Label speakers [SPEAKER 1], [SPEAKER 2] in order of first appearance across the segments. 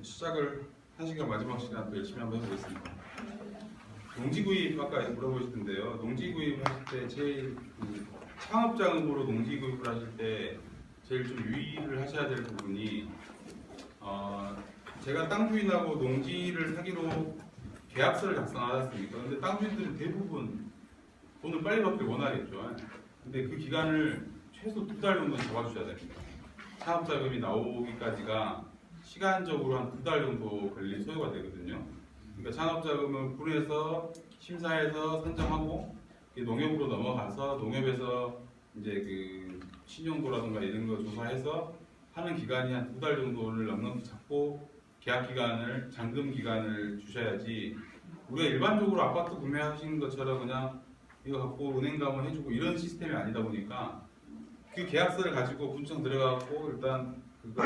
[SPEAKER 1] 시작을 1시간 마지막 시간 또 열심히 한번 해보겠습니다. 농지구입 아까 물어보시던데요. 농지구입 하실 때 제일 창업자금으로 농지구입을 하실 때 제일 좀 유의를 하셔야 될 부분이 제가 땅 주인하고 농지를 사기로 계약서를 작성하지 않습니까? 근데 땅 주인들은 대부분 돈을 빨리 받길 원하겠죠. 근데 그 기간을 최소 2달 정도 잡아주셔야 됩니다. 창업자금이 나오기까지가 시간적으로 한 2달 정도 걸릴 소요가 되거든요. 그러니까 창업자금을 군에서 심사해서 선정하고 농협으로 넘어가서 농협에서 이제 그 신용도라든가 이런 거 조사해서 하는 기간이 한 2달 정도를 넉넉히 잡고 계약 기간을 잔금 기간을 주셔야지 우리가 일반적으로 아파트 구매하시는 것처럼 그냥 이거 갖고 은행 가면 해주고 이런 시스템이 아니다 보니까 그 계약서를 가지고 군청 들어가고 일단 그거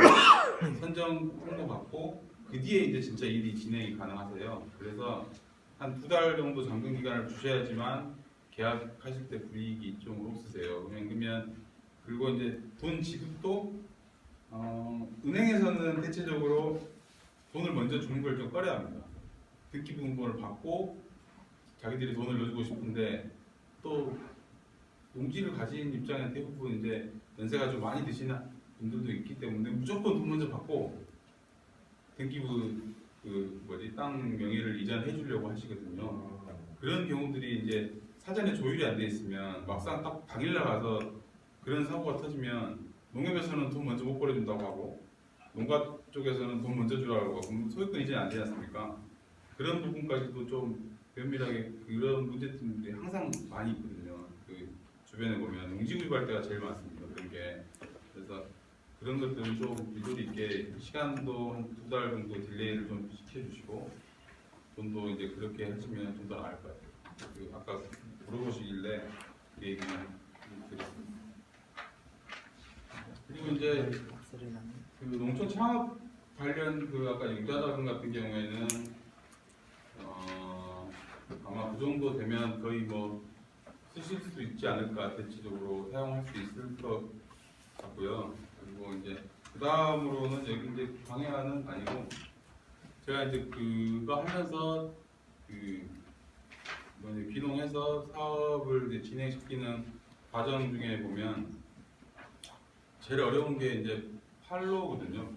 [SPEAKER 1] 선정 홍보 받고 그 뒤에 이제 진짜 일이 진행이 가능하세요. 그래서 한 2달 정도 잔금 기간을 주셔야지만 계약하실 때 불이익이 좀 없으세요. 그러면 그리고 이제 돈 지급도 은행에서는 대체적으로 돈을 먼저 주는 걸 좀 꺼려 합니다. 등기부등본을 받고 자기들이 돈을 넣어주고 싶은데 또 농지를 가진 입장에 대부분 이제 연세가 좀 많이 드시는 분들도 있기 때문에 무조건 돈 먼저 받고 등기부 땅 명의를 이전해 주려고 하시거든요. 그런 경우들이 이제 사전에 조율이 안 돼 있으면 막상 딱 당일날 가서 그런 사고가 터지면 농협에서는 돈 먼저 못 벌어준다고 하고 농가 쪽에서는 돈 먼저 주라고 하고 그럼 소유권 이전이 안 되지 않습니까? 그런 부분까지도 좀 면밀하게 그런 문제점들이 항상 많이 있거든요. 그 주변에 보면 농지구입할 때가 제일 많습니다. 그런 게. 그래서 그런 것들은 좀 일조리 있게 시간도 한 2달 정도 딜레이를 좀 시켜주시고 돈도 이제 그렇게 하시면 좀 더 나을 것 같아요. 그 아까 물어보시길래 그 얘기는 드렸습니다. 그리고 이제 그 농촌 창업 관련 그 아까 융자자금 같은 경우에는 아마 그 정도 되면 거의 뭐 쓰실 수 있지 않을까, 대체적으로 사용할 수 있을 것 같고요. 그리고 이제 그 다음으로는 여기 이제 방해하는 아니고 제가 이제 그거 하면서 그 귀농해서 사업을 이제 진행시키는 과정 중에 보면 제일 어려운 게 이제 판로거든요.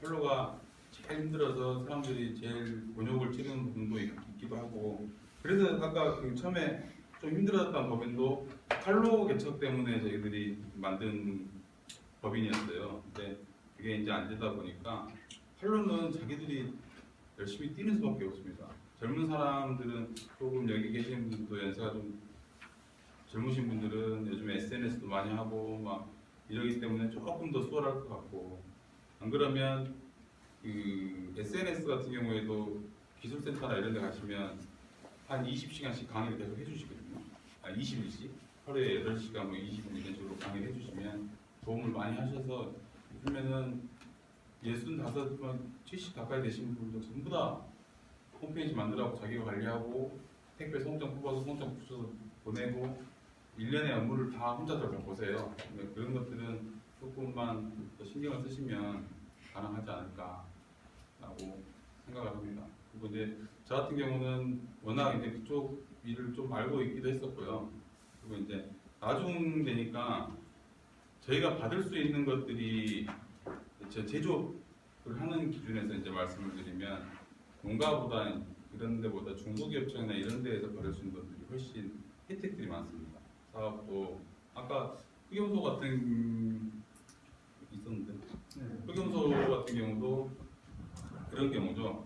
[SPEAKER 1] 판로가 제일 힘들어서 사람들이 제일 곤욕을 치르는 부분도 있기도 하고 그래서 아까 그 처음에 좀 힘들었던 법인도 판로 개척 때문에 저희들이 만든 법인이었어요. 근데 그게 이제 안 되다 보니까 판로는 자기들이 열심히 뛰는 수밖에 없습니다. 젊은 사람들은 조금 여기 계신 분도 연세가 좀 젊으신 분들은 요즘 SNS도 많이 하고 막 이러기 때문에 조금 더 수월할 것 같고 안 그러면 그 SNS 같은 경우에도 기술센터나 이런 데 가시면 한 20시간씩 강의를 계속 해주시거든요. 20일씩 하루에 8시간 뭐 20분 이런 식으로 강의를 해주시면 도움을 많이 하셔서 요즘에는 65, 70 가까이 되신 분들 전부 다 홈페이지 만들라고 자기가 관리하고 택배 송장 뽑아서 송장 붙여서 보내고 1년의 업무를 다 혼자서 보세요. 그런 것들은 조금만 더 신경을 쓰시면 가능하지 않을까라고 생각을 합니다. 그리고 이제 저 같은 경우는 워낙 이제 그쪽 일을 좀 알고 있기도 했었고요. 그리고 이제 나중 되니까 저희가 받을 수 있는 것들이 제조업을 하는 기준에서 이제 말씀을 드리면 농가보다 이런 데보다 중소기업청이나 이런 데에서 받을 수 있는 것들이 훨씬 혜택들이 많습니다. 사업도 아까 흑염소 같은 있었는데 흑염소 같은 경우도 그런 경우죠.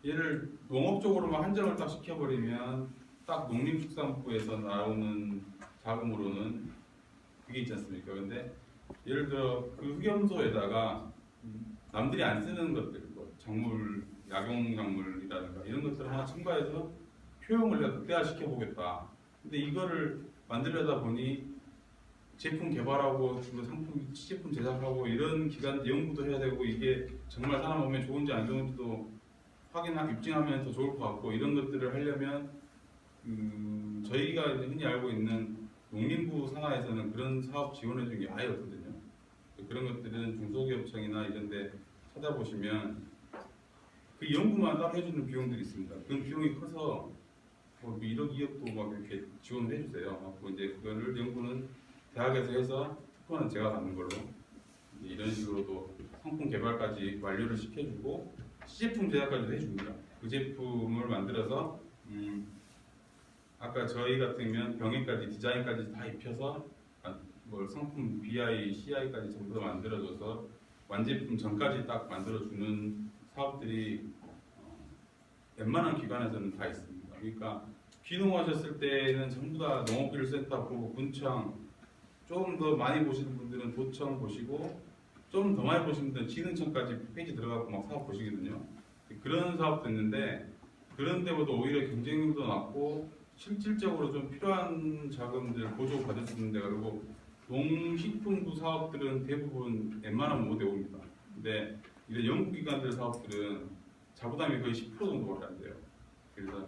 [SPEAKER 1] 얘를 농업적으로만 한정을 딱 시켜버리면 딱 농림축산부에서 나오는 자금으로는 그게 있지 않습니까? 근데 예를 들어 그 흑염소에다가 남들이 안 쓰는 것들, 뭐 작물, 약용작물이라든가 이런 것들을 하나 첨가해서 효용을 내가 극대화시켜 보겠다. 근데 이거를 만들려다 보니 제품 개발하고 상품 시제품 제작하고 이런 기간 연구도 해야 되고 이게 정말 사람 몸에 좋은지 안 좋은지도 입증하면 더 좋을 것 같고 이런 것들을 하려면 저희가 흔히 알고 있는 농림부 산하에서는 그런 사업 지원해 주는 게 아예 없거든요. 그런 것들은 중소기업청이나 이런 데 찾아보시면 그 연구만 따로 해주는 비용들이 있습니다. 그 비용이 커서 뭐 1억, 2억도 막 이렇게 지원을 해주세요. 그리고 이제 그거를 연구는 대학에서 해서 특허는 제가 받는 걸로 이런 식으로도 상품 개발까지 완료를 시켜주고 시제품 제작까지도 해줍니다. 그 제품을 만들어서 아까 저희 같으면 병행까지 디자인까지 다 입혀서 뭐 상품 BI, CI까지 전부 다 만들어줘서 완제품 전까지 딱 만들어주는 사업들이 웬만한 기관에서는 다 있습니다. 그러니까 귀농하셨을 때는 전부 다 농업기술센터 보고 군청, 좀 더 많이 보시는 분들은 도청 보시고 좀 더 많이 보시는 분들은 지능청까지 페이지 들어가고 막 사업 보시거든요. 그런 사업도 있는데 그런 데보다 오히려 경쟁률도 낮고 실질적으로 좀 필요한 자금들 보조 받을 수 있는 데가 그리고 농식품부 사업들은 대부분 웬만하면 5대 5입니다. 근데 이런 연구기관들 사업들은 자부담이 거의 10% 정도밖에 안 돼요. 그래서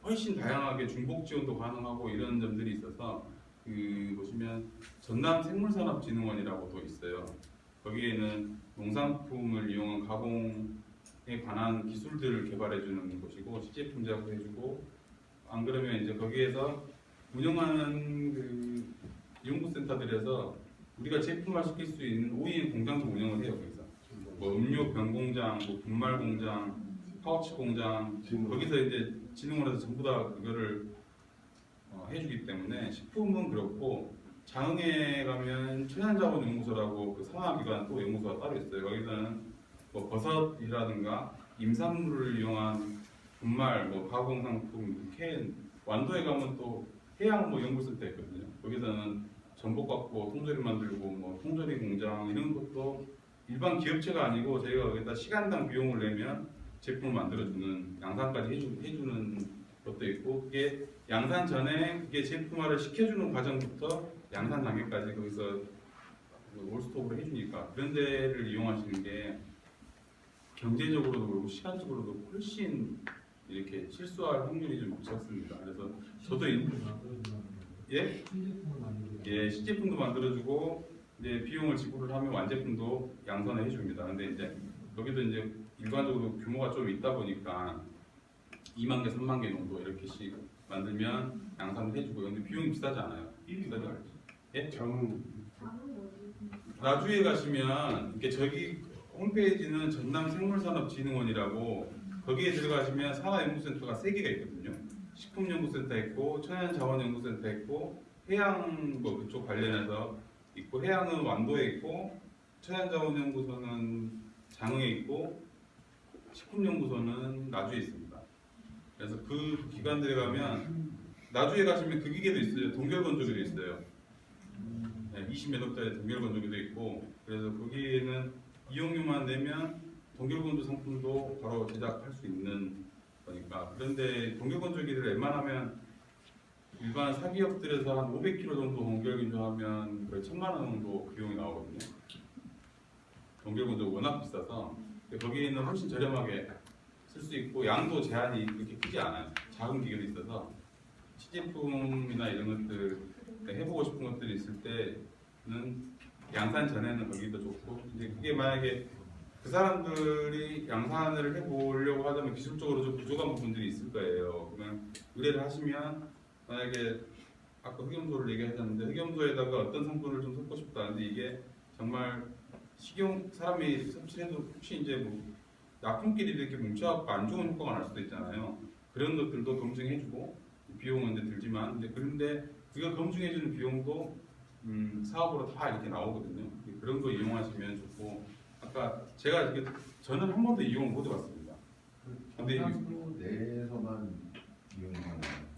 [SPEAKER 1] 훨씬 다양하게 중복 지원도 가능하고 이런 점들이 있어서 그 보시면 전남생물산업진흥원이라고 또 있어요. 거기에는 농산품을 이용한 가공에 관한 기술들을 개발해주는 곳이고 시제품 제작도 해주고 안 그러면 이제 거기에서 운영하는 그 연구센터들에서 우리가 제품화 시킬 수 있는 OEM 공장도 운영을 해요. 거기서 뭐 음료 병 공장, 뭐 분말 공장, 파우치 공장 거기서 이제 진흥원에서 전부 다 그거를 해주기 때문에 식품은 그렇고 장흥에 가면 천연자원연구소라고 그 산하기관 또 연구소가 따로 있어요. 거기서는 뭐 버섯이라든가 임산물을 이용한 분말, 뭐 가공상품, 캔, 완도에 가면 또 해양 뭐 연구센터 있거든요. 거기서는 전복 갖고 통조림 만들고 뭐 통조림 공장 이런 것도 일반 기업체가 아니고 저희가 거기다 시간당 비용을 내면 제품을 만들어주는 양산까지 해주는 것도 있고 그게 양산 전에 그게 제품화를 시켜주는 과정부터 양산 단계까지 거기서 올스톱으로 해주니까 그런 데를 이용하시는 게 경제적으로도 그렇고 시간적으로도 훨씬 이렇게 실수할 확률이 좀 적습니다. 그래서 저도 예? 예, 시제품도 만들어주고 이제 비용을 지불을 하면 완제품도 양산을 해줍니다. 근데 이제 여기도 이제 일반적으로 규모가 좀 있다 보니까 2만 개, 3만 개 정도 이렇게씩 만들면 양산을 해주고 근데 비용이 비싸지 않아요. 비싸지 않아요. 예? 나주에 가시면 이렇게 저기 홈페이지는 전남생물산업진흥원이라고 거기에 들어가시면 산하연구센터가 3개가 있거든요. 식품연구센터 있고 천연자원연구센터 있고 해양 뭐 그쪽 관련해서 있고 해양은 완도에 있고 천연자원연구소는 장흥에 있고 식품연구소는 나주에 있습니다. 그래서 그 기관들에 가면 나주에 가시면 그 기계도 있어요. 동결건조기도 있어요. 네, 20몇 억짜리 동결건조기도 있고 그래서 거기에는 이용료만 내면 동결건조 상품도 바로 제작할 수 있는 거니까 그런데 동결건조기를 웬만하면 일반 사기업들에서 한 500kg 정도 동결건조하면 거의 1,000만 원 정도 비용이 나오거든요. 동결건조가 워낙 비싸서 거기에는 훨씬 저렴하게 쓸 수 있고 양도 제한이 그렇게 크지 않아요. 작은 기계도 있어서 시제품이나 이런 것들 해보고 싶은 것들이 있을 때는 양산 전에는 거기도 좋고 이제 그게 만약에 그 사람들이 양산을 해보려고 하자면 기술적으로 좀 부족한 부분들이 있을 거예요. 그러면 의뢰를 하시면 만약에 아까 흑염소를 얘기하셨는데 흑염소에다가 어떤 성분을 좀 섞고 싶다는데 이게 정말 식용 사람이 섭취해도 혹시 이제 뭐 약품끼리 이렇게 뭉쳐갖고 안 좋은 효과가 날 수도 있잖아요. 그런 것들도 검증해주고 비용은 이제 들지만 이제 그런데 그거 검증해주는 비용도 사업으로 다 이렇게 나오거든요. 그런 거 이용하시면 좋고 아까 제가 이게 저는 한 번도 이용을 못 해봤습니다. 근데
[SPEAKER 2] 경상도 내에서만 이용하는 건가요?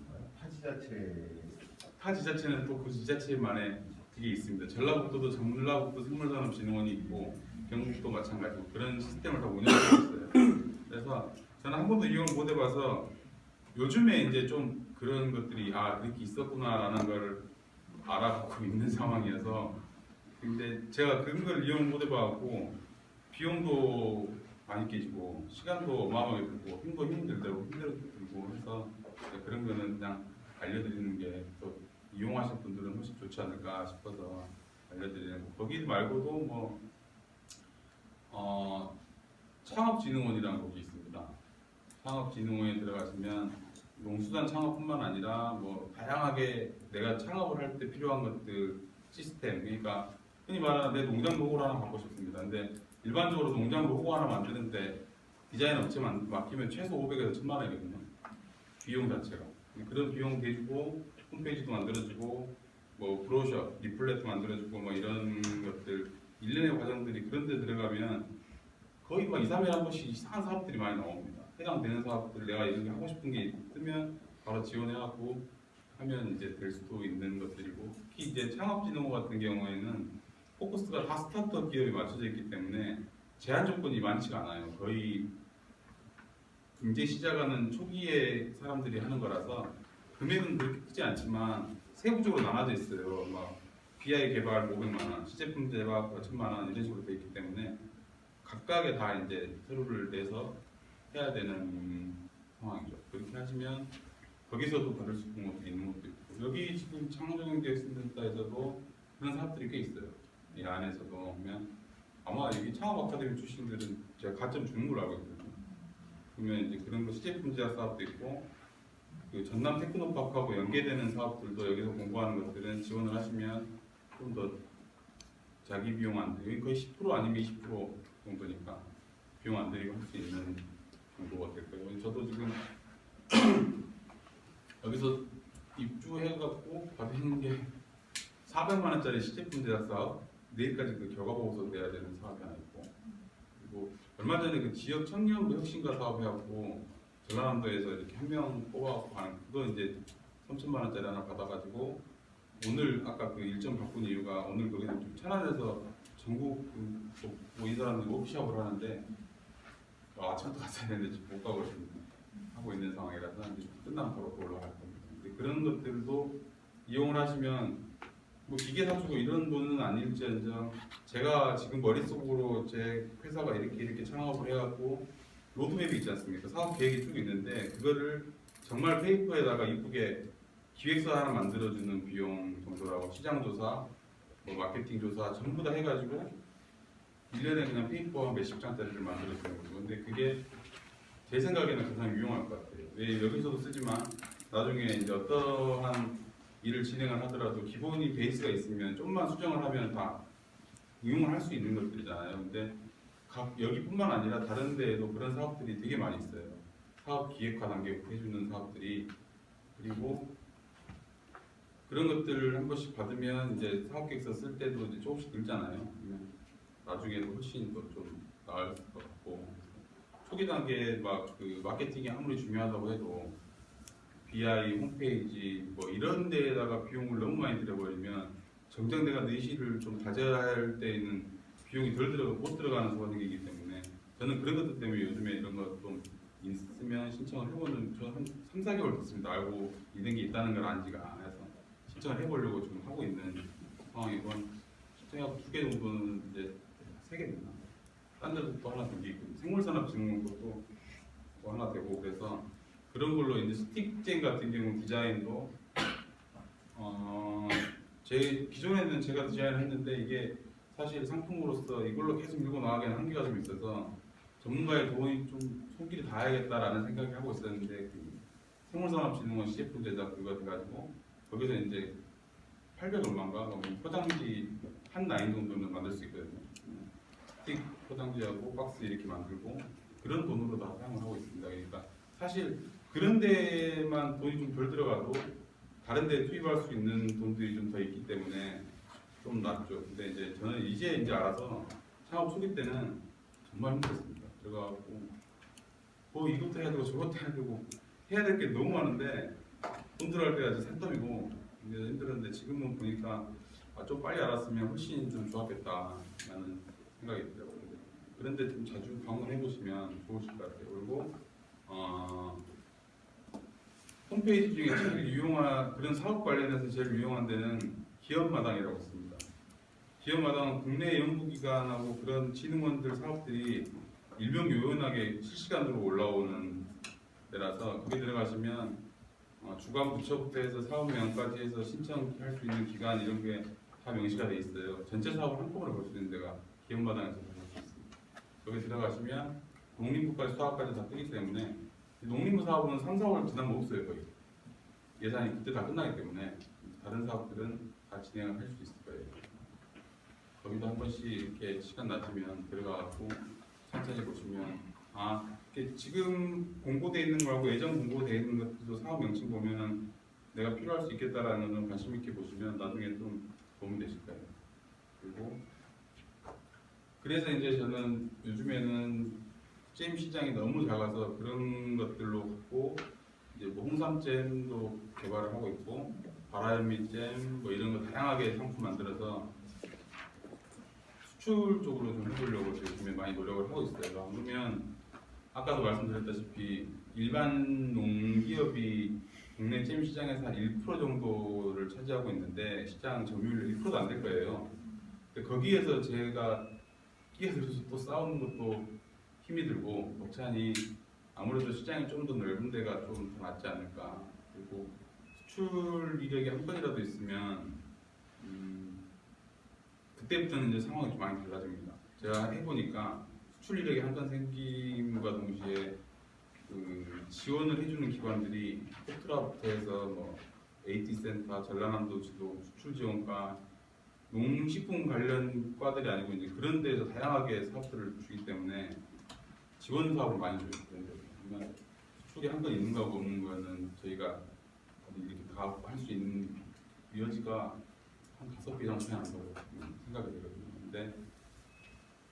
[SPEAKER 2] 타
[SPEAKER 1] 지자체는 또 그 지자체만의 그게 있습니다. 전라북도도 전라북도 생물산업진흥원이 있고 경북도 마찬가지고 그런 시스템을 다 운영하고 있어요. 그래서 저는 한 번도 이용을 못 해봐서 요즘에 이제 좀 그런 것들이 그렇게 있었구나라는 걸 알아보고 있는 상황이어서 근데 제가 그런 걸 이용을 못 해봐갖고 비용도 많이 깨지고 시간도 어마어마하게 들고 힘도 힘들고 해서 그런 거는 그냥 알려드리는 게 또 이용하실 분들은 훨씬 좋지 않을까 싶어서 알려드리는 거. 거기 말고도 뭐 창업진흥원이라는 곳이 있습니다. 창업진흥원에 들어가시면 농수산 창업뿐만 아니라 뭐 다양하게 내가 창업을 할 때 필요한 것들 시스템, 그러니까 흔히 말하는 내 농장 로고를 하나 갖고 싶습니다. 근데 일반적으로 농장 로고 하나 만드는데 디자인 업체 맡기면 최소 500에서 1000만 원이거든요. 비용 자체가. 그런 비용 대주고 홈페이지도 만들어주고 뭐 브로셔, 리플렛도 만들어주고 뭐 이런 것들 일련의 과정들이 그런 데 들어가면 거의 막 2, 3일에 한 번씩 이상한 사업들이 많이 나옵니다. 해당되는 사업들 내가 이렇게 하고 싶은 게 뜨면 바로 지원해갖고 하면 이제 될 수도 있는 것들이고, 특히 이제 창업진흥원 같은 경우에는 포커스가 다 스타트업 기업에 맞춰져 있기 때문에 제한 조건이 많지가 않아요. 거의 경제 시작하는 초기에 사람들이 하는 거라서 금액은 그렇게 크지 않지만 세부적으로 나눠져 있어요. 막 BI 개발 500만 원, 시제품 제작 1000만 원 이런 식으로 돼 있기 때문에 각각에 다 이제 서류를 내서 해야 되는 상황이죠. 그렇게 하시면 거기서도 받을 수 있는 것도 있는 것도 있고, 여기 지금 창조경제센터에서도 그런 사업들이 꽤 있어요. 이 안에서도 보면 아마 여기 창업 아카데미 출신들은 제가 가점 주는 걸로 알고 있거든요. 그러면 이제 그런 거 시제품 제작 사업도 있고, 그 전남 테크노파크하고 연계되는 사업들도 여기서 공부하는 것들은 지원을 하시면 좀 더 자기 비용 안 들고, 여기 거의 10% 아니면 20% 정도니까 비용 안 들이고 할 수 있는 정도가 될 거예요. 저도 지금 여기서 입주해갖고 받으시는 게 400만 원짜리 시제품 제작 사업, 내일까지 그 결과 보고서 내야 되는 사업이 하나 있고, 그리고 얼마 전에 그 지역 청년 혁신가 사업 해갖고 전라남도에서 이렇게 한 명 뽑아갖고 하는 그거 이제 3천만 원짜리 하나 받아가지고, 오늘 아까 그 일정 바꾼 이유가 오늘 거기는 좀 천안에서 전국 이 사람들 워크숍을 하는데 아침부터 갔어야 되는데 지금 못 가고 하고 있는 상황이라서 이제 끝나면 바로 올라갈 겁니다. 근데 그런 것들도 이용을 하시면 뭐 기계 사주고 이런 돈은 아닐지언정 제가 지금 머릿속으로 제 회사가 이렇게 창업을 해갖고 로드맵이 있지 않습니까? 사업 계획이 쭉 있는데 그거를 정말 페이퍼에다가 이쁘게 기획서 하나 만들어주는 비용 정도라고, 시장조사, 뭐 마케팅 조사 전부 다 해가지고 1년에 그냥 페이퍼 한 몇십 장짜리를 만들어주는 거죠. 근데 그게 제 생각에는 가장 유용할 것 같아요. 왜 여기서도 쓰지만 나중에 이제 어떠한 일을 진행을 하더라도 기본이 베이스가 있으면 좀만 수정을 하면 다 응용을 할 수 있는 것들이잖아요. 근데 여기뿐만 아니라 다른 데에도 그런 사업들이 되게 많이 있어요. 사업 기획화 단계 해주는 사업들이. 그리고 그런 것들을 한 번씩 받으면 이제 사업계획서 쓸 때도 이제 조금씩 늘잖아요. 나중에도 훨씬 더 좀 나을 것 같고, 초기 단계에 막 그 마케팅이 아무리 중요하다고 해도 BI 홈페이지 뭐 이런 데에다가 비용을 너무 많이 들여버리면 정작 내가 내실을 좀 다져야 할 때에는 비용이 못 들어가는 상황이기 때문에 저는 그런 것들 때문에 요즘에 이런 거 좀 있으면 신청을 해보는, 저는 한 3, 4개월 됐습니다. 알고 이런 게 있다는 걸 안지가 해서 신청을 해보려고 지금 하고 있는 상황이고, 신청하고 2개 정도는 이제 3개 됐나? 딴 데도 또 하나 더 있고, 생물산업진흥원 것도 또 하나 되고, 그래서 그런 걸로 이제 스틱젠 같은 경우 디자인도 제 기존에는 제가 디자인을 했는데 이게 사실 상품으로서 이걸로 계속 밀고 나가기에는 한계가 좀 있어서 전문가의 도움이 좀 손길이 닿아야겠다라는 생각을 하고 있었는데, 그 생물산업진흥원 CF 제작 그거 돼가지고 거기서 이제 800 얼마인가 포장지 한 라인 정도는 만들 수 있거든요. 스틱 포장지하고 박스 이렇게 만들고 그런 돈으로 다 사용을 하고 있습니다. 그러니까 사실 그런 데만 돈이 좀 덜 들어가도 다른 데 투입할 수 있는 돈들이 좀 더 있기 때문에 좀 낫죠. 근데 이제 저는 이제 알아서 창업 초기 때는 정말 힘들었습니다. 들어가고 뭐 이것도 해야 되고 저것도 해야 되고 해야 될 게 너무 많은데 돈 들어갈 때가 이제 산더미고 힘들었는데, 지금은 보니까 좀 빨리 알았으면 훨씬 좀 좋았겠다라는 생각이 들어요. 그런데 좀 자주 방문해 보시면 좋으실 것 같아요. 그리고 홈페이지 중에 제일 유용한 그런 사업 관련해서 제일 유용한 데는 기업마당이라고 있습니다. 기업마당은 국내 연구기관하고 그런 진흥원들 사업들이 일명요연하게 실시간으로 올라오는 데라서 거기 들어가시면 주관 부처부터 해서 사업명까지 해서 신청할 수 있는 기간 이런 게 다 명시가 돼 있어요. 전체 사업을 한꺼번에 볼 수 있는 데가 기업마당에서 볼 수 있습니다. 거기 들어가시면 농림부까지 사업까지 다 뜨기 때문에 농림부 사업은 3, 4월 지나면 없어요 거의. 예산이 그때 다 끝나기 때문에 다른 사업들은 다 진행을 할 수 있을 거예요. 거기도 한 번씩 이렇게 시간 나시면 들어가고 천천히 보시면 이렇게 지금 공고되어 있는 거하고 예전 공고되어 있는 것도 사업 명칭 보면은 내가 필요할 수 있겠다라는 건 관심 있게 보시면 나중에 좀 도움이 되실 거예요. 그리고 그래서 이제 저는 요즘에는 잼 시장이 너무 작아서 그런 것들로 갖고 이제 뭐 홍삼잼도 개발을 하고 있고 바라현미잼 뭐 이런 거 다양하게 상품 만들어서 수출 쪽으로 좀 해보려고 요즘에 많이 노력을 하고 있어요. 그러면 아까도 말씀드렸다시피 일반 농기업이 국내 잼 시장에서 한 1% 정도를 차지하고 있는데 시장 점유율 1%도 안 될 거예요. 근데 거기에서 제가 끼어들어서 또 싸우는 것도 힘이 들고 벅차니 아무래도 시장이 좀 더 넓은 데가 좀 더 낫지 않을까. 그리고 수출 이력이 한 건이라도 있으면 그때부터는 이제 상황이 좀 많이 달라집니다. 제가 해보니까 수출 이력이 한 건 생김과 동시에 그 지원을 해주는 기관들이 포트라부터 해서 뭐 AT센터, 전라남도지도, 수출지원과, 농식품 관련 과들이 아니고 이제 그런 데서 다양하게 사업들을 주기 때문에 지원 사업을 많이 줘요. 그러면 수출이 한 건 있는 거하고 없는 거는 저희가 이렇게 다 할 수 있는 여지가 한 5배 이상 차이 난다고 생각이 들거든요. 근데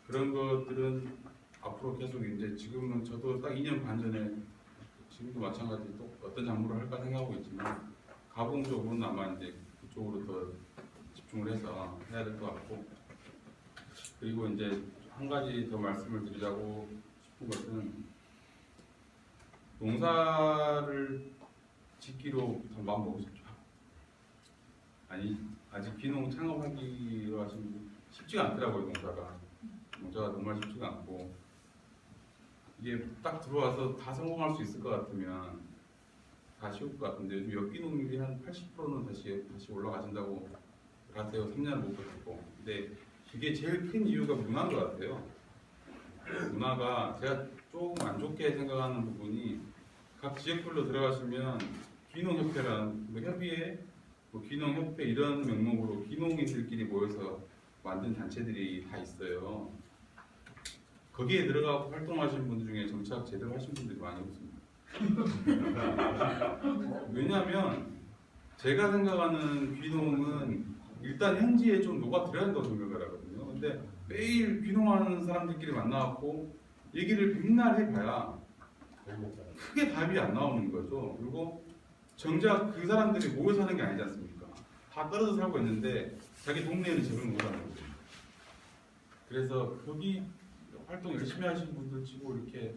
[SPEAKER 1] 그런 것들은 앞으로 계속 이제 지금은 저도 딱 2년 반 전에 지금도 마찬가지 또 어떤 작물을 할까 생각하고 있지만 가공 쪽은 아마 이제 그쪽으로 더 집중을 해서 해야 될 것 같고 그리고 이제 한 가지 더 말씀을 드리자고 싶은 것은 농사를 짓기로 더 마음 먹으셨죠? 아니 아직 귀농 창업하기로 하시면 쉽지가 않더라고요. 농사가 정말 쉽지가 않고 이게 딱 들어와서 다 성공할 수 있을 것 같으면 다 쉬울 것 같은데 요즘 역귀농률이 한 80%는 다시 올라가신다고 하세요. 3년을 못 버텼고. 근데 이게 제일 큰 이유가 문화인 것 같아요. 문화가 제가 조금 안 좋게 생각하는 부분이 각 지역별로 들어가시면 귀농협회랑 뭐 협의회, 뭐 귀농협회 이런 명목으로 귀농인들끼리 모여서 만든 단체들이 다 있어요. 거기에 들어가고 활동하시는 분들 중에 정착 제대로 하신 분들이 많이 없습니다. 왜냐하면 제가 생각하는 귀농은 일단 현지에 좀 녹아들어야 한다고 생각을 하거든요. 근데 매일 귀농하는 사람들끼리 만나갖고 얘기를 백날 해봐야 크게 답이 안 나오는 거죠. 그리고 정작 그 사람들이 모여 사는 게 아니지 않습니까? 다 떨어져 살고 있는데 자기 동네에는 적응 못하는 거죠. 그래서 거기 활동 열심히 하시는 분들 치고 이렇게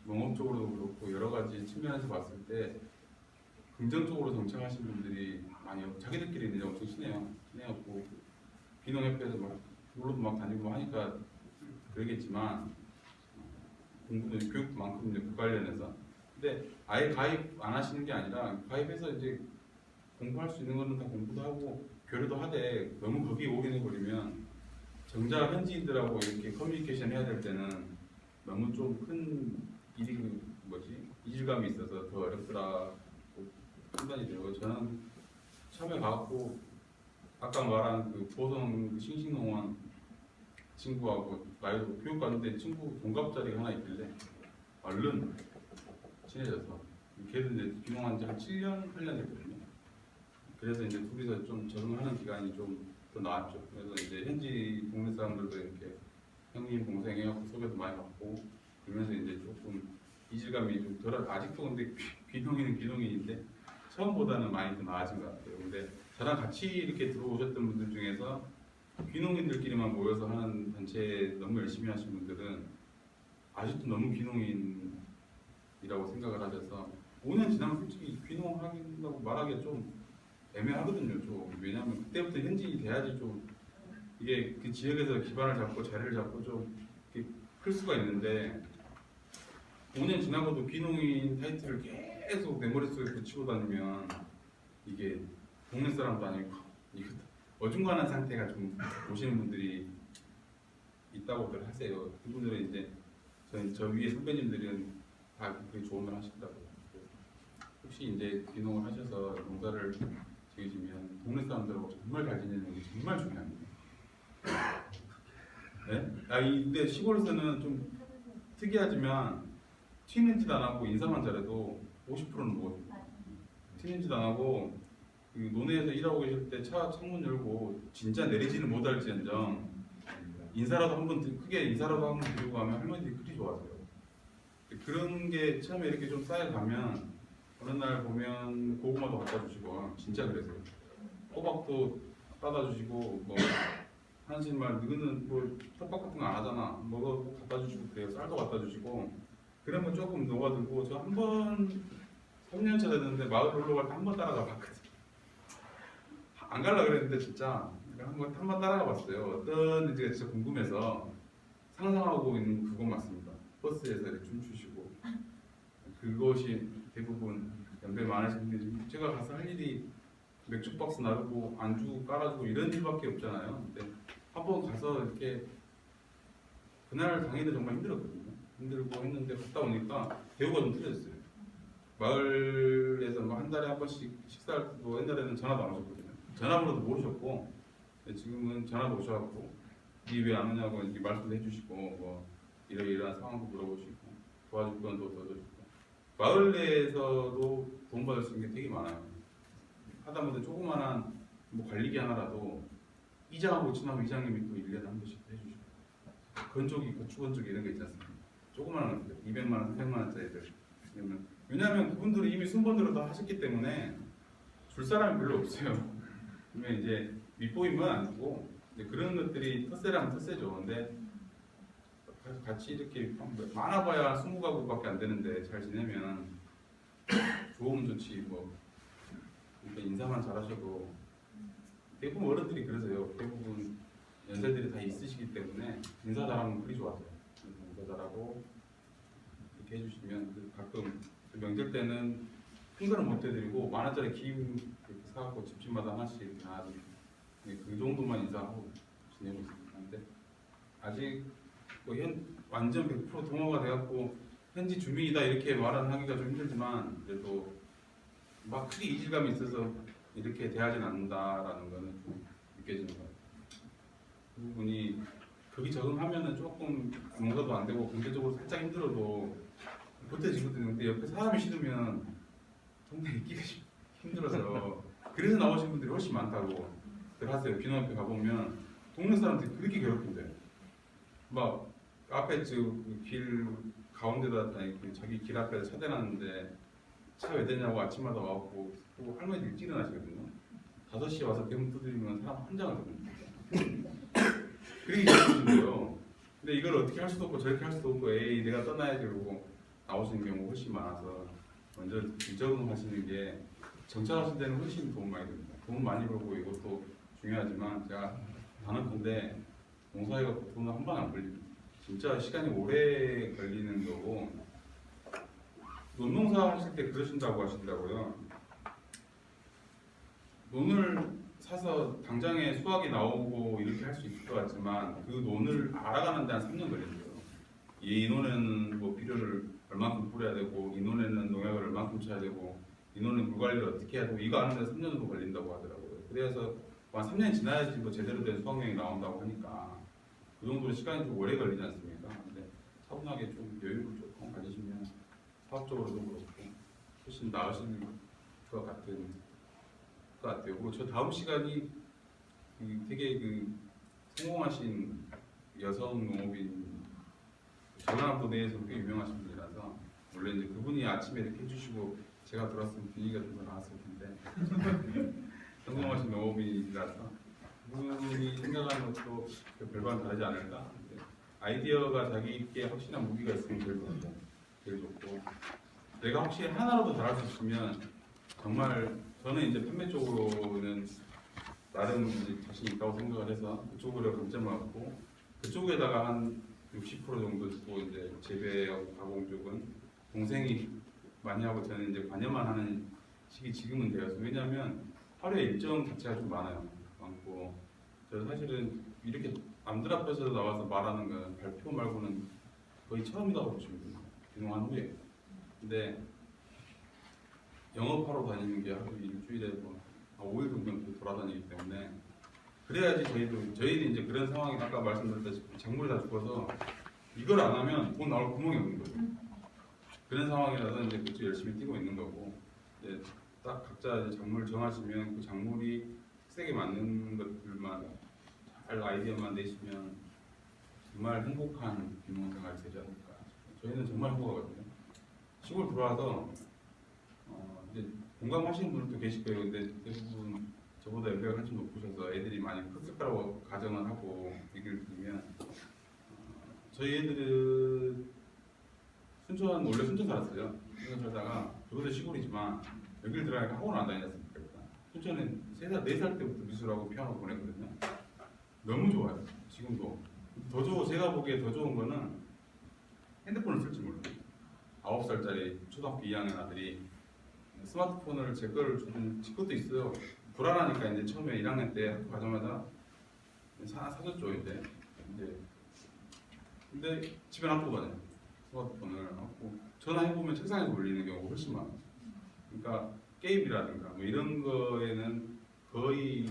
[SPEAKER 1] 농업적으로도 그렇고 여러 가지 측면에서 봤을 때 긍정적으로 정착하신 분들이 많이 없고 자기들끼리 이제 엄청 친해갖고 비농협회에서 막 놀러도 막 다니고 하니까 그러겠지만 공부도 교육도 많고 이제 그 관련해서 근데 아예 가입 안 하시는 게 아니라 가입해서 이제 공부할 수 있는 거는 다 공부도 하고 교류도 하되 너무 거기에 올인해 버리면 정작 현지인들하고 이렇게 커뮤니케이션 해야 될 때는 너무 좀 큰 이질감이 있어서 더 어렵더라고 판단이 되고 저는 처음에 가고 아까 말한 그 보성 그 싱싱농원 친구하고 나이도 교육 갔는데 친구 동갑자리가 하나 있길래 얼른 친해져서 걔도 이제 귀농한 지 한 7년, 8년 됐거든요. 그래서 이제 둘이서 좀 적응하는 기간이 좀 더 나았죠. 그래서 이제 현지 동네 사람들도 이렇게 형님 동생 해갖고 소개도 많이 받고 그러면서 이제 조금 이질감이 좀 덜 아직도 근데 귀농인은 귀농인인데 처음보다는 많이 더 나아진 것 같아요. 근데 저랑 같이 이렇게 들어오셨던 분들 중에서 귀농인들끼리만 모여서 하는 단체 너무 열심히 하신 분들은 아직도 너무 귀농인이라고 생각을 하셔서 5년 지나면 솔직히 귀농하긴다고 말하기가 좀 애매하거든요. 좀 왜냐하면 그때부터 현지인이 돼야지 좀 이게 그 지역에서 기반을 잡고 자리를 잡고 좀 클 수가 있는데 5년 지나고도 귀농인 타이틀을 계속 내 머릿속에 붙이고 다니면 이게 동네 사람도 아니고 이거 어중간한 상태가 좀 오시는 분들이 있다고들 하세요. 그분들은 이제 저 위에 선배님들은 다 그렇게 조언을 하신다고. 혹시 이제 귀농을 하셔서 농사를 지으시면 동네 사람들하고 정말 잘 지내는 게 정말 중요합니다. 네? 근데 시골에서는 좀 특이하지만 튀는 짓 안 하고 인사만 잘해도 50%는 먹어요. 튀는 짓 안 하고 그 논에서 일하고 계실 때 차 창문 열고 진짜 내리지는 못할지언정 인사라도 한번 크게 인사라도 한번 드리고 가면 할머니들이 그리 좋아하세요. 그런 게 처음에 이렇게 좀 쌓여가면 어느 날 보면 고구마도 갖다 주시고 진짜 그랬어요. 호박도 따다 주시고 뭐 한신말 너는 뭐 텃밭 같은 거 안 하잖아. 뭐 갖다 주시고 그래요. 쌀도 갖다 주시고 그러면 조금 녹아들고 저 한 번 3년차 됐는데 마을 올라갈 때 한 번 따라가 봤거든요. 안 갈라 그랬는데 진짜 한번 따라가 봤어요. 어떤 데가 진짜 궁금해서 상상하고 있는 그건 맞습니다. 버스에서 이렇게 춤추시고 그것이 대부분 연배 많으신 분들이 제가 가서 할 일이 맥주 박스 나르고 안주 깔아주고 이런 일밖에 없잖아요. 근데 한번 가서 이렇게 그날 당일은 정말 힘들었거든요. 힘들고 했는데 갔다 오니까 대우가 좀 틀려졌어요. 마을에서 뭐 한 달에 한 번씩 식사할 때도 옛날에는 전화도 안 오셨거든요. 전화번호도 모르셨고 지금은 전화도 오셔갖고 니 왜 안 오냐고 이렇게 말씀도 해주시고 뭐 이러이러한 상황도 물어보시고 도와줄 건 더 도와주시고 마을 내에서도 도움받을 수 있는 게 되게 많아요. 하다못해 조그만한 뭐 관리기 하나라도 이장하고 친하고 이장님이 또 1년에 한 번씩 해주시고 건조기, 고추건조기 이런 거 있지 않습니까? 조그만한 것들 200만 원, 300만 원짜리들 왜냐하면 그분들은 이미 순번대로 다 하셨기 때문에 줄 사람이 별로 없어요. 그러면 이제 윗보임은 안 주고 그런 것들이 텃세라면 텃세죠. 근데 그래서 같이 이렇게 많아봐야 20가구밖에 안 되는데 잘 지내면 좋으면 좋지 뭐 그러니까 인사만 잘하셔도 대부분 어른들이 그러세요. 대부분 연세들이 다 있으시기 때문에 인사 잘하면 그리 좋아져요. 인사 잘하고 이렇게 해주시면 가끔 명절 때는 큰 거는 못 해드리고 만 원짜리 기름 이렇게 사갖고 집집마다 하나씩 이렇게 놔드리고 그 정도만 인사하고 지내고 있습니다. 근데 아직 뭐 완전 100% 동화가 돼갖고 현지 주민이다 이렇게 말하기가 좀 힘들지만 그래도 막 크게 이질감이 있어서 이렇게 대하진 않는다라는 거는 좀 느껴지는 것 같아요. 그 부분이 거기 적응하면은 조금 농사도 안 되고 경제적으로 살짝 힘들어도 버텨지거든요. 근데 옆에 사람이 싫으면 동네에 있기가 힘들어서 그래서 나오신 분들이 훨씬 많다고 하세요. 비农앞에 가보면 동네 사람들이 그렇게 괴롭힌대요. 막 앞에 길 가운데다 아니 자기 길 앞에다 차 대놨는데 차 왜 대냐고 아침마다 와갖고 또 할머니들 일찍 일어나시거든요. 5시에 와서 대문 두드리면 사람 환장을 하거든요. 그렇게 괴롭히는데요. 근데 이걸 어떻게 할 수도 없고 저렇게 할 수도 없고 에이 내가 떠나야지 그러고 나오시는 경우가 훨씬 많아서 먼저 비적응하시는 게 정착하실 때는 훨씬 도움 많이 됩니다. 돈 많이 벌고 이것도 중요하지만 제가 단언컨대 농사해가 돈은 한 번 안 걸립니다. 진짜 시간이 오래 걸리는 거고 논농사 하실 때 그러신다고 하시더라고요. 논을 사서 당장에 수확이 나오고 이렇게 할 수 있을 것 같지만 그 논을 알아가는 데 한 3년 걸린대요. 이 논에는 뭐 비료를 얼마큼 뿌려야 되고 이 논에는 농약을 얼마큼 쳐야 되고 이 논은 물 관리를 어떻게 해야 되고 이거 아는 데 3년 정도 걸린다고 하더라고요. 그래서 한 3년 지나야지 뭐 제대로 된 수확량이 나온다고 하니까 그 정도로 시간이 좀 오래 걸리지 않습니까? 근데 차분하게 좀 여유를 조금 가지시면 사업적으로도 그렇고 훨씬 나으실 것 같아요. 그리고 저 다음 시간이 되게 성공하신 여성 농업인 전라남도 내에서 꽤 유명하신 분이라서 원래 이제 그분이 아침에 이렇게 해주시고 제가 들어왔으면 분위기가 좀 더 나았을 텐데 성공하신 농업인이라서 그분이 생각하는 것도 별반 다르지 않을까. 아이디어가 자기께 확실한 무기가 있으면 제일 좋고 내가 확실히 하나라도 잘할 수 있으면 정말 저는 이제 판매 쪽으로는 나름 이제 자신 있다고 생각을 해서 그쪽으로 강점을 갖고 그쪽에다가 한 60% 정도 또 이제 재배하고 가공 쪽은 동생이 많이 하고 저는 이제 관여만 하는 시기 지금은 되어서 왜냐하면 하루에 일정 자체가 좀 많고 저 사실은 이렇게 남들 앞에서 나와서 말하는 건 발표 말고는 거의 처음이라고 보시면 됩니다. 귀농한 후에. 근데 영업하러 다니는 게 하루 일주일에 뭐 5일 정도는 돌아다니기 때문에 그래야지 저희는 이제 그런 상황이 아까 말씀드렸다시피 작물이 다 죽어서 이걸 안 하면 돈 나올 구멍이 없는 거죠. 그런 상황이라서 이제 그쪽 열심히 뛰고 있는 거고 이제 딱 각자 이제 작물을 정하시면 그 작물이 색에 맞는 것들만 잘 아이디어만 내시면 정말 행복한 귀농 생활이 되지 않을까. 저희는 정말 행복하거든요. 시골 들어와서 이제 공감하시는 분들도 계실 거예요. 근데 대부분 저보다 연배가 한참 높으셔서 애들이 많이 컸을 거라고 가정을 하고 얘기를 들으면 저희 애들은 원래 순천 살았어요. 순천 살다가 저보다 시골이지만 여기를 들어가니까 학원을 안 다녔습니까? 순천은 3살, 4살 때부터 미술하고 피아노 보냈거든요. 너무 좋아요. 지금도. 제가 보기에 더 좋은 거는 핸드폰을 쓸지 몰라요. 9살짜리 초등학교 2학년 아들이 스마트폰을 제 거를 주는 것도 있어요. 불안하니까 이제 처음에 1학년 때 학교 가자마자 사줬죠 이제. 근데 집에 놔두고 다녀요. 스마트폰을 갖고 전화해보면 책상에서 울리는 경우가 훨씬 많아요. 그러니까 게임이라든가 뭐 이런 거에는 거의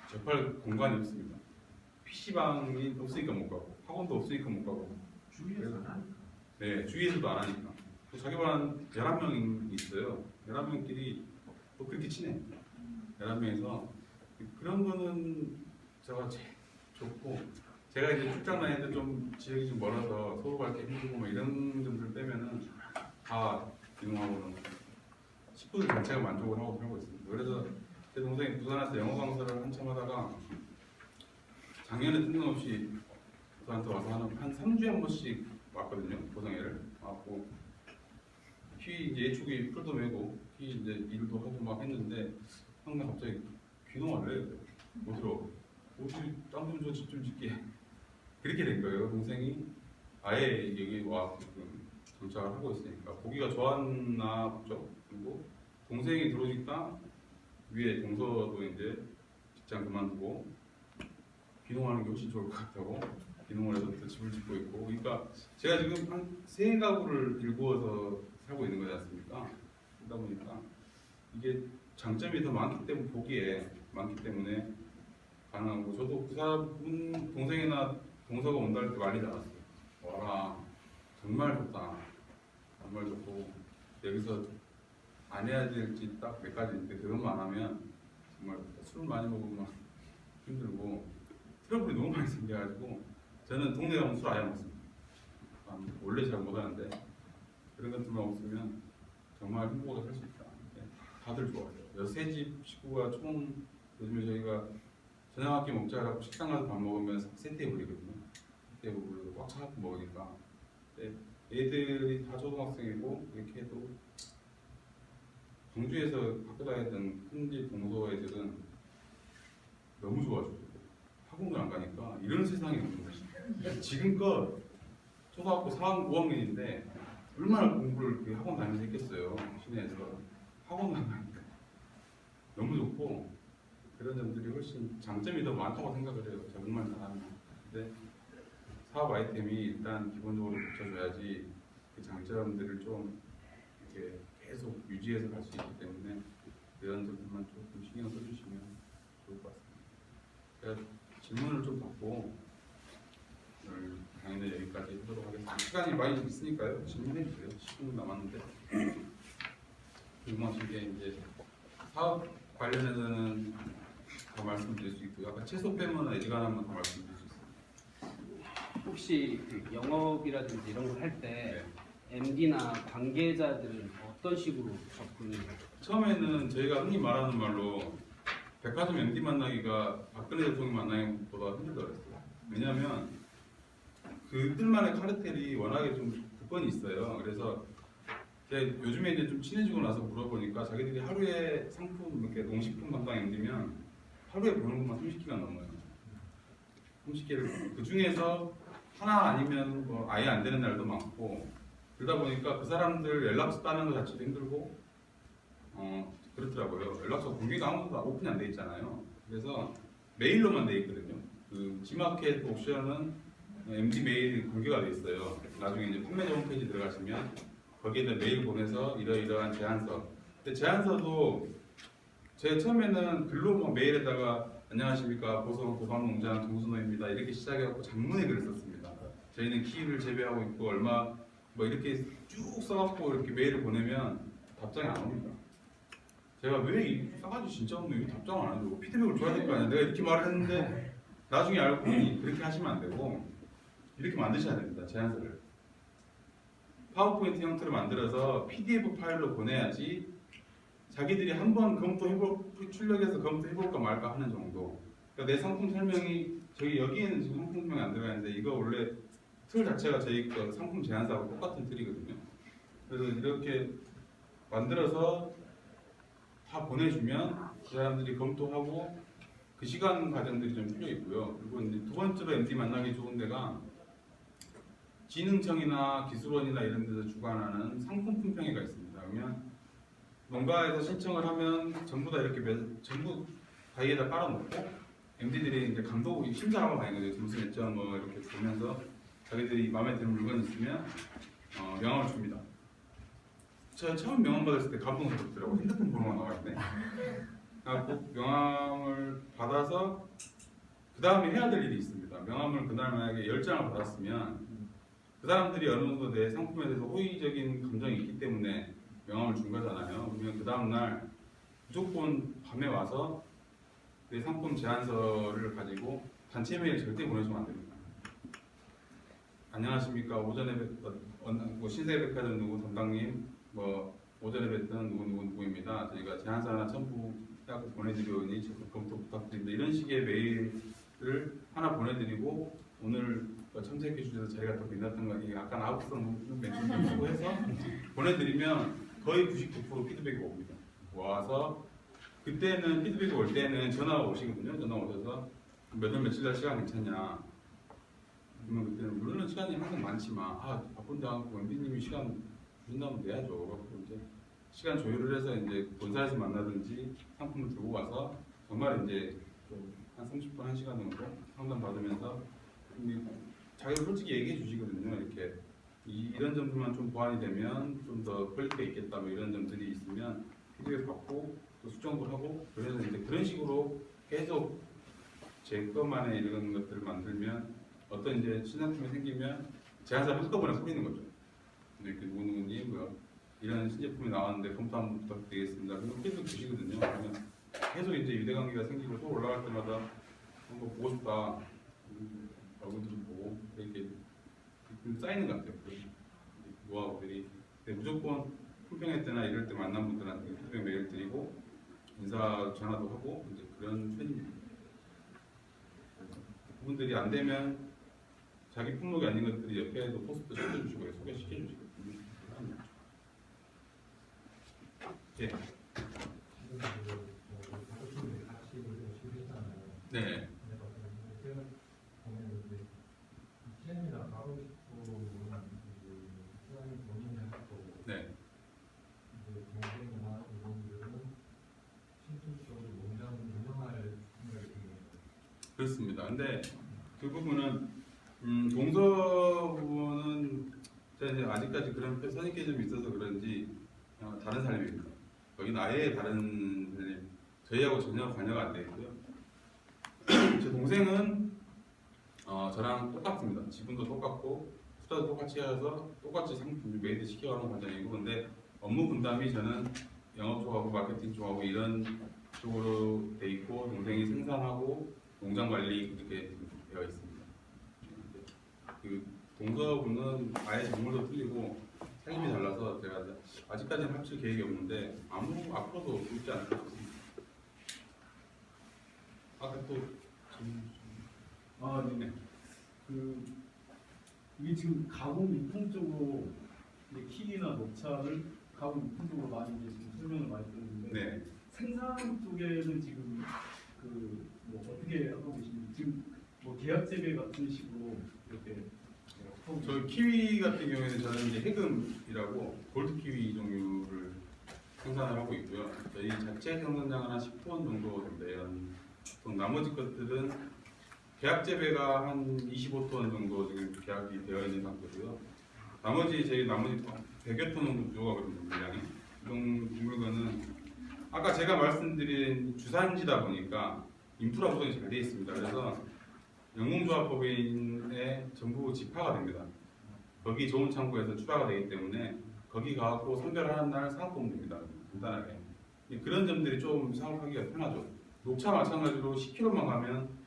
[SPEAKER 1] 접할 공간이 없습니다. PC방이 없으니까 못 가고 학원도 없으니까 못 가고
[SPEAKER 2] 주위에서 안 하니까.
[SPEAKER 1] 네, 주위에서도 안 하니까. 자기 반 11명이 있어요. 11명끼리 또 그렇게 친해. 11명에서 그런 거는 제가 제일 좋고 제가 이제 출장 다닐 때 좀 지역이 좀 멀어서 서울 갈 때 힘들고 뭐 이런 점들 빼면은 다 귀농하고는 식구들 자체가 만족을 하고 살고 있습니다. 그래서 제 동생이 부산에서 영어 강사를 한참 하다가 작년에 뜬금없이 저한테 와서 한 3주에 한 번씩 왔거든요. 고성애를 왔고 이제 예축이 풀도 메고 이제 일도 하고 막 했는데 항상 갑자기 귀농할래? 못 들어. 어디 땅 좀 줘, 집 좀 짓게. 그렇게 된 거예요. 동생이 아예 여기 와 정착을 하고 있으니까 보기가 좋았나 보죠. 그리고 동생이 들어오니까 위에 동서도 이제 직장 그만두고 귀농하는 게 훨씬 좋을 것 같다고 귀농을 해서 또 집을 짓고 있고. 그러니까 제가 지금 한 3가구를 일구어서 살고 있는 거지 않습니까? 그러다 보니까 이게 장점이 더 많기 때문에 보기에 많기 때문에 가능하고 저도 그 사람 동생이나 동서가 온다 할 때 많이 나왔어요. 와라 정말 좋다. 정말 좋고 여기서 안 해야 될지 딱 몇 가지 있는데 그것만 안 하면 정말 술 많이 먹으면 힘들고 트러블이 너무 많이 생겨가지고 저는 동네 가면 술 아예 안 먹습니다. 원래 잘 못하는데 그런 것들만 없으면 정말 행복하게 살 수 있다. 다들 좋아요. 6집 식구가 총 요즘에 저희가 저녁 한 끼 먹자라고 식당 가서 밥 먹으면 3테이블이거든요. 3테이블로 꽉 차갖고 먹으니까 애들이 다 초등학생이고 이렇게 해도 광주에서 학교 다니던 큰집 동서 애들은 너무 좋아지고 학원을 안 가니까 이런 세상이 없는 거지. 지금껏 초등학교 4학년, 5학년인데 얼마나 공부를 그 학원 다니면서 했겠어요. 시내에서 학원 안 가니까 너무 좋고 그런 점들이 훨씬 장점이 더 많다고 생각을 해요. 정말 잘하면. 근데 사업 아이템이 일단 기본적으로 붙여줘야지 그 장점들을 좀 이렇게 계속 유지해서 갈 수 있기 때문에 이런 점들만 조금 신경 써주시면 좋을 것 같습니다. 제가 질문을 좀 받고 오늘 강의는 여기까지 하도록 하겠습니다. 시간이 많이 있으니까요. 질문해 주세요. 10분 남았는데 궁금하신 게 이제 사업 관련해서는 더 말씀드릴 수 있고요. 아까 채소 빼면 애지간하면 더 말씀드릴 수 있습니다.
[SPEAKER 3] 혹시 그 영업이라든지 이런 걸 할 때 MD나 관계자들은 어떤 식으로 접근을 해요?
[SPEAKER 1] 처음에는 저희가 흔히 말하는 말로 백화점 MD 만나기가 박근혜 대통령 만나기보다 힘들더라고요. 왜냐하면 그들만의 카르텔이 워낙에 좀 조건이 있어요. 그래서 제가 요즘에 이제 좀 친해지고 나서 물어보니까 자기들이 하루에 상품 이렇게 농식품 담당 MD면 하루에 보는 것만 30기가 넘어요. 30개를 그 중에서 하나 아니면 뭐 아예 안 되는 날도 많고 그러다 보니까 그 사람들 연락처 따는 것 자체도 힘들고 그렇더라고요. 연락처 공개가 아무도 오픈이 안 돼 있잖아요. 그래서 메일로만 돼 있거든요. 그 G마켓 옵션은 MD 메일 공개가 돼 있어요. 나중에 이제 판매자 홈페이지 들어가시면 거기에다 메일 보내서 이러이러한 제안서. 근데 제안서도 제가 처음에는 글로 뭐 메일에다가 안녕하십니까 보성 도방농장 정순호입니다 이렇게 시작해갖고 장문의 글을 썼습니다. 저희는 키위를 재배하고 있고 얼마 뭐 이렇게 쭉 써갖고 이렇게 메일을 보내면 답장이 안 옵니다. 제가 왜 이 싸가지 진짜 없네 왜 답장을 안 해주고 피드백을 줘야 될 거 아니야. 내가 이렇게 말을 했는데 나중에 알고 보니 그렇게 하시면 안 되고 이렇게 만드셔야 됩니다. 제안서를 파워포인트 형태로 만들어서 PDF 파일로 보내야지 자기들이 한번 출력해서 검토해볼까 말까 하는 정도. 그러니까 내 상품 설명이 저희 여기에는 지금 상품 설명이 안 들어가 있는데 이거 원래 틀 자체가 저희 그 상품 제안서하고 똑같은 틀이거든요. 그래서 이렇게 만들어서 다 보내주면 그 사람들이 검토하고 그 시간 과정들이 좀 필요 있고요. 그리고 이제 두 번째로 MD 만나기 좋은 데가 진흥청이나 기술원이나 이런 데서 주관하는 상품 품평회가 있습니다. 그러면 농가에서 신청을 하면 전부 다 이렇게 전부 가위에다 깔아놓고 MD들이 이제 감독 심사하고 가는 거죠. 점수 몇 점 뭐 이렇게 보면서 자기들이 마음에 드는 물건 있으면 명함을 줍니다. 제가 처음 명함 받았을 때 감동스럽더라고요. 핸드폰 번호가 나와 있네. 그래서 명함을 받아서 그 다음에 해야 될 일이 있습니다. 명함을 그날 만약에 10장을 받았으면 그 사람들이 어느 정도 내 상품에 대해서 호의적인 감정이 있기 때문에 명함을 준 거잖아요. 그러면 그 다음날 무조건 밤에 와서 내 상품 제안서를 가지고 단체 메일 절대 보내주면 안 됩니다. 안녕하십니까. 오전에 뭐 신세백화점 누구 담당님 뭐 오전에 뵀던 누구입니다. 저희가 제안서 하나 첨부해서 보내드리오니 적극 검토 부탁드립니다. 이런 식의 메일을 하나 보내드리고 오늘 참석해 주셔서 저희가 더 빛났던 거 이게 약간 아웃성 멘트 좀 쓰고 해서 보내드리면 거의 99% 피드백이 옵니다. 와서 그때는 피드백이 올 때는 전화가 오시거든요. 전화 오셔서 몇 월 며칠 날 시간 괜찮냐. 그러면 그때는 물론 시간이 항상 많지만 바쁜데 하고 MD님이 시간 주신다면 내야죠. 그래서 이제 시간 조율을 해서 이제 본사에서 만나든지 상품을 들고 와서 정말 이제 한 30분 1시간 정도 상담 받으면서 자기가 솔직히 얘기해 주시거든요. 이렇게 이런 점들만 좀 보완이 되면 좀 더 퀄리티가 있겠다. 뭐 이런 점들이 있으면 피드백 받고 또 수정도 하고 그래서 이제 그런 식으로 계속 제 것만의 이런 것들을 만들면 어떤 이제 신상품이 생기면 제안서 한꺼번에 뿌리는 거죠. 이렇게 누구님 뭐 이런 신제품이 나왔는데 검토 한번 부탁드리겠습니다. 그리고 피드백 주시거든요. 그러면 계속 이제 유대관계가 생기고 또 올라갈 때마다 한번 보고 싶다. 얼굴 좀 보고 이렇게 좀 쌓이는 것 같아요. 노하우들이. 무조건 품평회 때나 이럴 때 만난 분들한테 피드백 메일 드리고 인사 전화도 하고 이제 그런 편입니다. 그분들이 안 되면 자기 품목이 아닌 것들이 옆에도 포스트 시켜주시고 소개시켜주시거든요. 예. 네. 네. 그렇습니다. 근데 그 부분은 동서 부분은 제가 이제 아직까지 그런 선입견이 좀 있어서 그런지 다른 사람입니다. 여기는 아예 다른 사람, 저희하고 전혀 관여가 안 돼 있고요. 제 동생은 저랑 똑같습니다. 지분도 똑같고 투자도 똑같이 해서 똑같이 상품 메이드 시켜가는 과정이고 근데 업무 분담이 저는 영업 쪽하고 마케팅 쪽하고 이런 쪽으로 돼 있고 동생이 생산하고 농장 관리 이렇게 되어 있습니다. 그 동서분은 아예 작물도 틀리고 살림이 달라서 제가 아직까지는 합칠 계획이 없는데 앞으로도 없지 않을 것 같습니다. 아까 또
[SPEAKER 4] 네. 이게 지금 가공 유통 쪽으로 이제 키위나 녹차를 가공 유통 쪽으로 많이 이제 지금 설명을 많이 들었는데
[SPEAKER 1] 네.
[SPEAKER 4] 생산 쪽에는 지금 뭐 어떻게 하고 계십니까? 지금 뭐 계약 재배 같은 식으로 이렇게
[SPEAKER 1] 저 키위 같은 경우에는 저는 이제 해금이라고 골드 키위 종류를 생산을 하고 있고요. 저희 자체 생산량은 한 10톤 정도 됩니다. 보통 나머지 것들은 계약 재배가 한 25톤 정도 지금 계약이 되어 있는 상태고요. 나머지 100여 톤 정도 부족하거든요, 물량이. 이런 물건은 아까 제가 말씀드린 주산지다 보니까 인프라 구성이 잘 되어 있습니다. 그래서 영농조합법인에 전부 집하가 됩니다. 거기 좋은 창고에서 출하가 되기 때문에 거기 가고 선별하는 날 사갖고 오면 됩니다. 간단하게. 그런 점들이 좀 사업하기가 편하죠. 녹차 마찬가지로 10km만 가면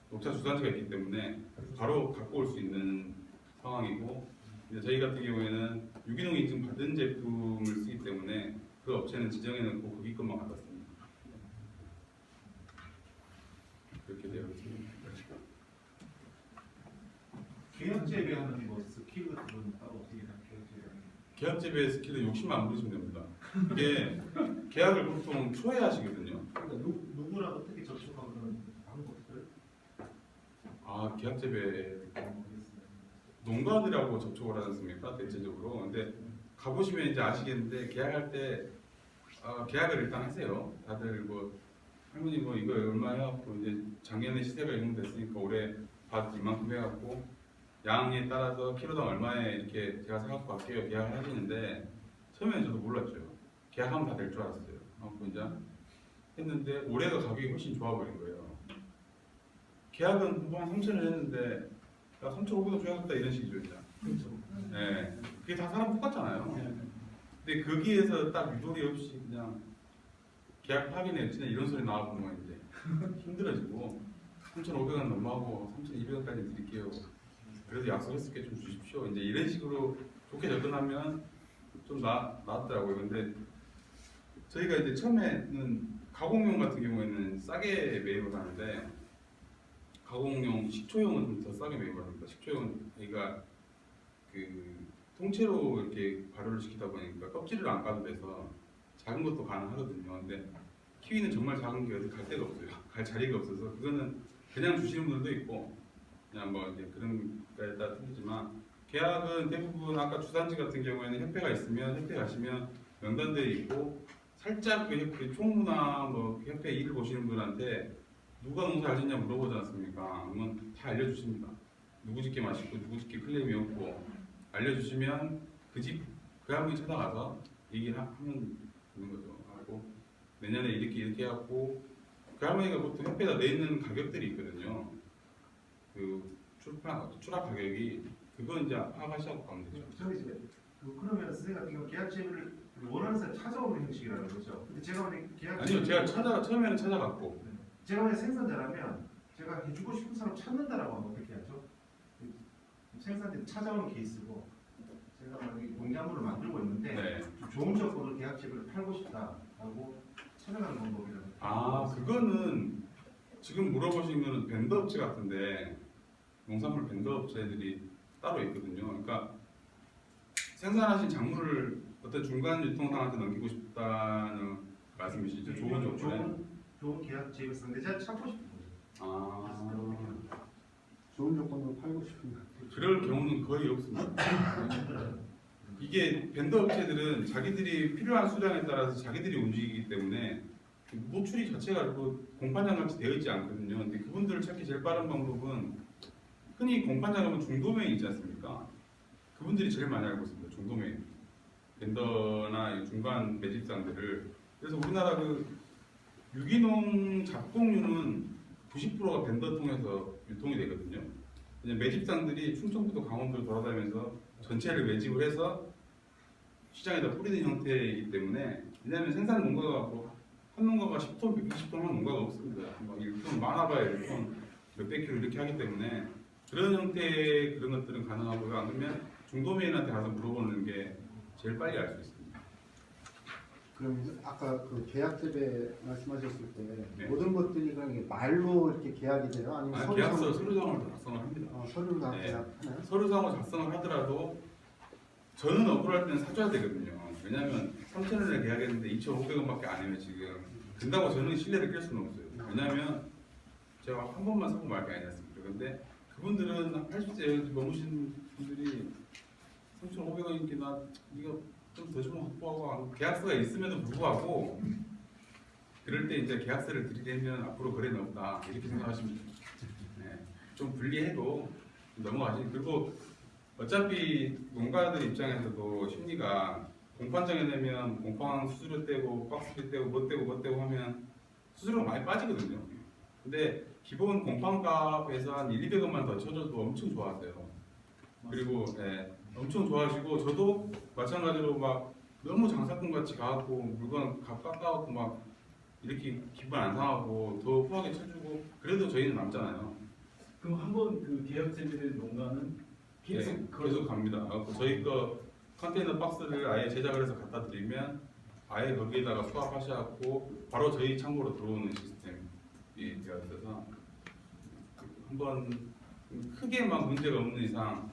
[SPEAKER 1] 녹차 주산지가 있기 때문에 바로 갖고 올 수 있는 상황이고, 이제 저희 같은 경우에는 유기농 인증 받은 제품을 쓰기 때문에 그 업체는 지정해놓고 거기 것만 갖다 씁니다. 그렇게 되어 있습니다.
[SPEAKER 2] 계약 재배하는 뭐 스킬 같은 건 따로 어떻게 다 계약 재배하는
[SPEAKER 1] 계약 재배 스킬은 욕심 안 부리시면 됩니다. 이게 계약을 보통 초에 하시거든요.
[SPEAKER 2] 그러니까 누구랑 어떻게 접촉하는 방법들
[SPEAKER 1] 계약 재배 농가들하고 접촉을 하지 않습니까? 대체적으로. 근데 가보시면 이제 아시겠는데 계약할 때 계약을 일단 하세요. 다들 뭐 할머니 뭐 이거 얼마 해갖고 이제 작년에 시세가 이 정도 됐으니까 올해 밭 이만큼 해갖고 양에 따라서 키로당 얼마에 이렇게 제가 사갖고 갈게요. 계약을 하시는데 처음에는 저도 몰랐죠. 계약하면 다 될 줄 알았어요. 그래서 이제 했는데 올해가 가격이 훨씬 좋아버린 거예요. 계약은 한 3,000원 했는데 야 3,500원 줘야겠다 이런 식이죠. 진짜.
[SPEAKER 4] 그렇죠.
[SPEAKER 1] 네. 그게 다 사람 똑같잖아요. 근데 거기에서 딱 유도리 없이 그냥 계약 확인해 진짜 이런 소리 나와보면 이제 힘들어지고 3,500원 넘어가고 3,200원까지 드릴게요. 그래도 약속했을 게 좀 주십시오. 이제 이런 식으로 좋게 접근하면 좀 나았더라고요. 근데 저희가 이제 처음에는 가공용 같은 경우에는 싸게 매입을 하는데 가공용 식초용은 좀 더 싸게 매입을 합니다. 식초용은 저희가 그 통째로 이렇게 발효를 시키다 보니까 껍질을 안 까도 돼서 작은 것도 가능하거든요. 근데 키위는 정말 작은 게 어디 갈 데가 없어요. 갈 자리가 없어서 그거는 그냥 주시는 분들도 있고 그냥 뭐 이제 그런 거에 따라 틀리지만 계약은 대부분 아까 주산지 같은 경우에는 협회가 있으면 협회 가시면 명단들이 있고 살짝 그 협회 총무나 뭐 협회 일을 보시는 분한테 누가 농사 잘 짓냐 물어보지 않습니까? 그러면 다 알려주십니다. 누구 집게 맛있고 누구 집게 클레임이 없고 알려주시면 그 집 그 할머니 찾아가서 얘기하면 되는 거죠. 하고 내년에 이렇게 해갖고 그 할머니가 보통 협회에다 내는 가격들이 있거든요. 그 출합 가격이 그거 이제 파악하시고 가면 되죠.
[SPEAKER 2] 저기 이제 그러면 선생님 같은 경우 계약 재배를 원하는 사람 찾아오는 형식이라는 거죠. 근데 제가 만약 계약
[SPEAKER 1] 아니요, 제가 처음에는 찾아갔고
[SPEAKER 2] 제가 만약 생산자라면 제가 해주고 싶은 사람 찾는다라고 하면 어떻게 하죠? 생산자 찾아오는 케이스고 제가 만약에 농작물을 만들고 있는데
[SPEAKER 1] 네.
[SPEAKER 2] 좀 좋은 조건으로 계약 재배를 팔고 싶다라고 찾아가는 방법이라는.
[SPEAKER 1] 그거는 지금 물어보신 거는 벤더 업체 같은데 농산물 벤더 업체들이 따로 있거든요. 그러니까 생산하신 작물을 어떤 중간 유통상한테 넘기고 싶다는 말씀이시죠? 좋은 조건에.
[SPEAKER 2] 좋은 계약 재배 상대자 찾고 싶은 거죠.
[SPEAKER 5] 좋은 조건으로 팔고 싶은
[SPEAKER 1] 그럴 경우는 거의 없습니다. 이게 벤더 업체들은 자기들이 필요한 수량에 따라서 자기들이 움직이기 때문에 노출이 자체가 공판장 같이 되어 있지 않거든요. 근데 그분들을 찾기 제일 빠른 방법은 흔히 공판장 가면 중도매인 있지 않습니까? 그분들이 제일 많이 알고 있습니다. 중도매인. 벤더나 중간 매집상들을. 그래서 우리나라 그 유기농 잡곡류는 90%가 벤더 통해서 유통이 되거든요. 매집상들이 충청부터 강원도를 돌아다니면서 전체를 매집을 해서 시장에다 뿌리는 형태이기 때문에, 왜냐하면 생산 농가가 한 농가가 10톤, 120톤 한 농가가 없습니다. 막 1톤 많아봐야 1톤 몇백 킬로 이렇게 하기 때문에 그런 형태의 그런 것들은 가능하고요. 안 그러면 중도매인한테 가서 물어보는 게 제일 빨리 알 수 있습니다.
[SPEAKER 5] 그럼 아까 그 계약 재배 말씀하셨을 때
[SPEAKER 1] 네.
[SPEAKER 5] 모든 것들이 그냥 말로 이렇게 계약이 돼요? 아니면
[SPEAKER 1] 계약서 서류상을 작성을 합니다.
[SPEAKER 5] 서류로 다
[SPEAKER 1] 네.
[SPEAKER 5] 계약하나요?
[SPEAKER 1] 서류상을 작성을 하더라도 저는 억울할 때는 사줘야 되거든요. 왜냐하면 3,000원에 계약했는데 2,500원밖에 안 해요 지금. 근다고 저는 신뢰를 깰 수는 없어요. 왜냐하면 제가 한 번만 사고 말 게 아니지 않습니까? 근데 그분들은 80세 넘으신 분들이 3,500원이니까 나 이거 좀 더 주면 확보하고 계약서가 있음에도 불구하고 그럴 때 이제 계약서를 드리려면 앞으로 거래는 없다 이렇게 생각하시면 돼요. 네. 좀 분리해도 넘어가시. 그리고 어차피 농가들 입장에서도 심리가 공판 정해내면 공판 수수료 떼고 박스비 떼고 뭐 떼고 하면 수수료가 많이 빠지거든요. 근데 기본 공판값에서 한 200원만 더 쳐줘도 엄청 좋아하세요. 그리고 엄청 좋아하시고 저도 마찬가지로 막 너무 장사꾼 같이 가갖고 물건 값 깎아갖고 막 이렇게 기분 안 상하고 더 후하게 쳐주고 그래도 저희는 남잖아요.
[SPEAKER 4] 그럼 한번 그 계약 재배된 농가는 계속
[SPEAKER 1] 계속 갑니다. 그래갖고 저희 거 컨테이너 박스를 아예 제작을 해서 갖다 드리면 아예 거기에다가 수압하셔갖고 바로 저희 창고로 들어오는 시스템이 되어 있어서 한번 크게 막 문제가 없는 이상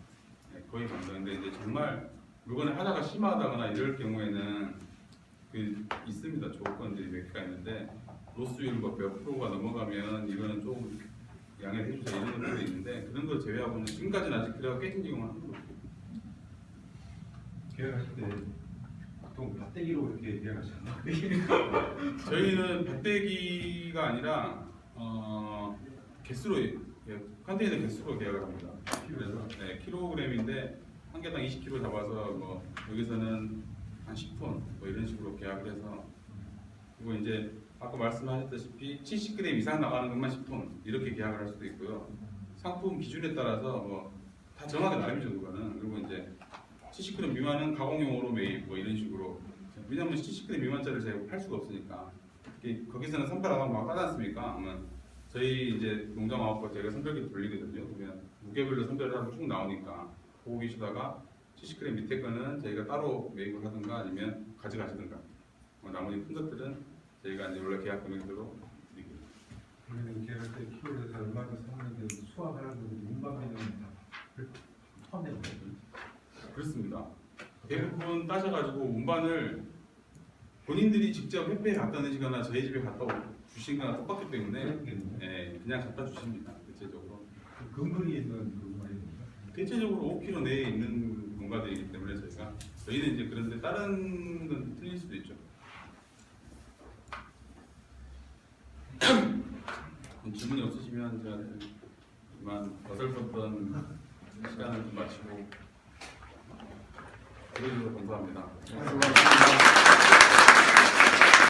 [SPEAKER 1] 거의 갑니다. 근데 이제 정말 물건의 하자가 심하다거나 이럴 경우에는 그 있습니다. 조건들이 몇 개가 있는데 로스율 뭐 몇 프로가 넘어가면 이거는 조금 양해를 해주세요 이런 것들이 있는데 그런 걸 제외하고는 지금까지는 아직 그래가 깨진 경우는 한 번도 없고.
[SPEAKER 2] 계약하실 때 보통 밭대기로 이렇게 계약하시나요?
[SPEAKER 1] 저희는 밭대기가 아니라 개수로 컨테이너 개수로 계약을 합니다. 그래서 킬로그램인데 한 개당 20kg 잡아서 뭐 여기서는 한 10톤 뭐 이런 식으로 계약을 해서 그리고 이제 아까 말씀하셨다시피 70g 이상 나가는 것만 10톤 이렇게 계약을 할 수도 있고요. 상품 기준에 따라서 뭐 다 정하게 나름이죠 그거는. 그리고 이제 70g 미만은 가공용으로 매입 뭐 이런 식으로. 왜냐면 70g 미만짜리를 제가 팔 수가 없으니까. 거기서는 선별하고 막 하지 않습니까? 그러면 저희 이제 농장하고 제가 선별기 돌리거든요. 그러면 무게별로 선별을 하고 쭉 나오니까 보고 계시다가 70g 밑에 거는 저희가 따로 매입을 하든가 아니면 가져가시든가. 나머지 큰 것들은 저희가 이제 원래 계약 금액대로 드리고.
[SPEAKER 2] 그러면 계약할 때 키로에서 얼마나 사는데 수확하는 거 운반비는 다 포함되는 거예요?
[SPEAKER 1] 그렇습니다. 대부분 따셔가지고 운반을 본인들이 직접 회피에 갖다 내시거나 저희 집에 갖다 주시거나 똑같기 때문에 그냥 갖다 주십니다. 대체적으로.
[SPEAKER 2] 근거리에 있는 그 말입니다.
[SPEAKER 1] 대체적으로 5km 내에 있는 농가들이기 때문에 저희는 이제 그런데 다른 건 틀릴 수도 있죠. 질문이 없으시면 제가 이만 어설펐던 시간을 좀 마치고 들어주셔서 감사합니다.
[SPEAKER 5] 수고하셨습니다.